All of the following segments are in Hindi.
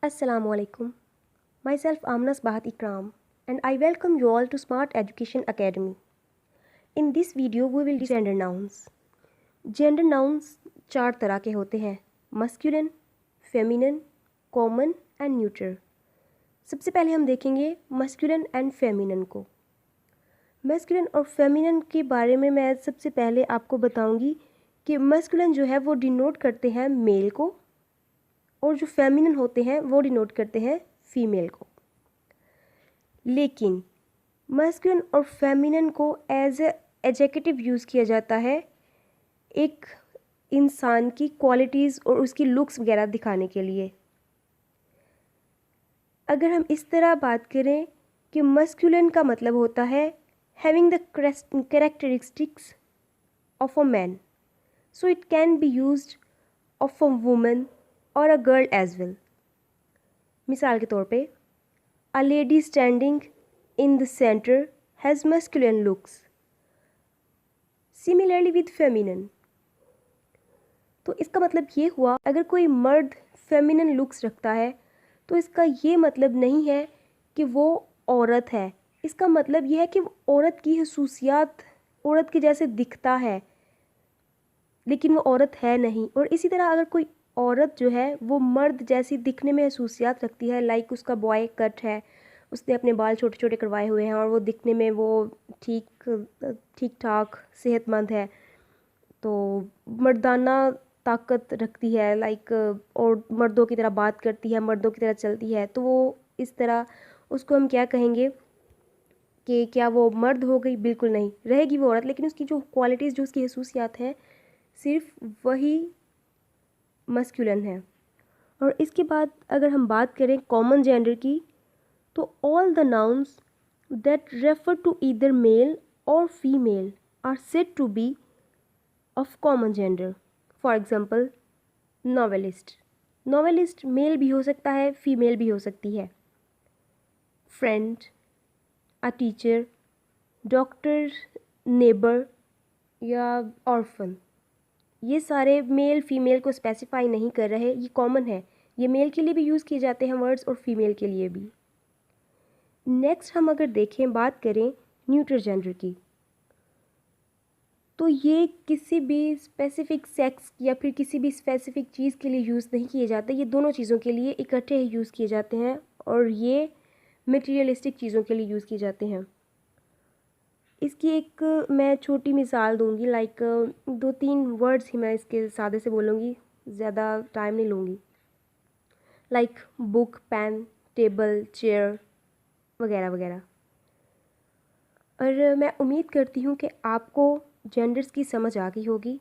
Assalamualaikum. Myself Amnas Bahat Ikram and I welcome you all to Smart Education Academy. In this video we will discuss gender nouns. Gender nouns 4 तरह के होते हैं: masculine, feminine, common and neuter. सबसे पहले हम देखेंगे masculine and feminine को. masculine और feminine के बारे में मैं सबसे पहले आपको बताऊंगी कि masculine जो है वो डिनोट करते हैं मेल को और जो फेमिनिन होते हैं वो डिनोट करते हैं फीमेल को। लेकिन मैस्कुलिन और फेमिनिन को एज ए एडजेक्टिव यूज़ किया जाता है एक इंसान की क्वालिटीज़ और उसकी लुक्स वगैरह दिखाने के लिए। अगर हम इस तरह बात करें कि मैस्कुलिन का मतलब होता है having the characteristics of a man, so it can be used of a woman और अ गर्ल एज वेल। मिसाल के तौर पे a lady standing in the centre has masculine looks, similarly with feminine. तो इसका मतलब ये हुआ अगर कोई मर्द फेमिनिन लुक्स रखता है तो इसका ये मतलब नहीं है कि वो औरत है, इसका मतलब ये है कि वो औरत की खसूसियात औरत के जैसे दिखता है लेकिन वो औरत है नहीं। और इसी तरह अगर कोई औरत जो है वो मर्द जैसी दिखने में खसूसियात रखती है, लाइक उसका बॉय कट है, उसने अपने बाल छोटे छोटे करवाए हुए हैं और वो दिखने में वो ठीक ठाक सेहतमंद है, तो मर्दाना ताकत रखती है, लाइक और मर्दों की तरह बात करती है, मर्दों की तरह चलती है, तो वो इस तरह उसको हम क्या कहेंगे कि क्या वो मर्द हो गई? बिल्कुल नहीं, रहेगी वो औरत, लेकिन उसकी जो क्वालिटीज़ जो उसकी खसूसियात हैं सिर्फ वही मस्कुलिन है। और इसके बाद अगर हम बात करें कॉमन जेंडर की, तो all the nouns that refer to either male और female are said to be of common gender. For example novelist, novelist male भी हो सकता है, फीमेल भी हो सकती है। Friend, a teacher, doctor, neighbour या ऑर्फन, ये सारे मेल फीमेल को स्पेसिफाई नहीं कर रहे, ये कॉमन है, ये मेल के लिए भी यूज़ किए जाते हैं वर्ड्स और फीमेल के लिए भी। नेक्स्ट हम अगर देखें बात करें न्यूट्रल जेंडर की, तो ये किसी भी स्पेसिफिक सेक्स या फिर किसी भी स्पेसिफिक चीज़ के लिए यूज़ नहीं किए जाते, ये दोनों चीज़ों के लिए इकट्ठे ही यूज़ किए जाते हैं और ये मटेरियलिस्टिक चीज़ों के लिए यूज़ किए जाते हैं। इसकी एक मैं छोटी मिसाल दूंगी, लाइक 2-3 वर्ड्स ही मैं इसके सादे से बोलूँगी, ज़्यादा टाइम नहीं लूँगी, like book, pen, table, chair वगैरह वगैरह। और मैं उम्मीद करती हूँ कि आपको जेंडर्स की समझ आ गई होगी।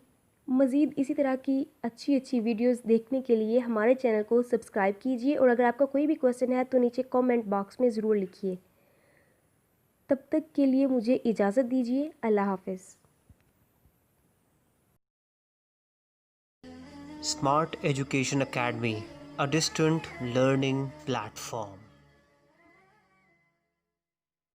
मज़ीद इसी तरह की अच्छी वीडियोस देखने के लिए हमारे चैनल को सब्सक्राइब कीजिए और अगर आपका कोई भी क्वेश्चन है तो नीचे कमेंट बॉक्स में ज़रूर लिखिए। तब तक के लिए मुझे इजाज़त दीजिए। अल्लाह हाफ़िज़। Smart Education Academy, a distant learning platform.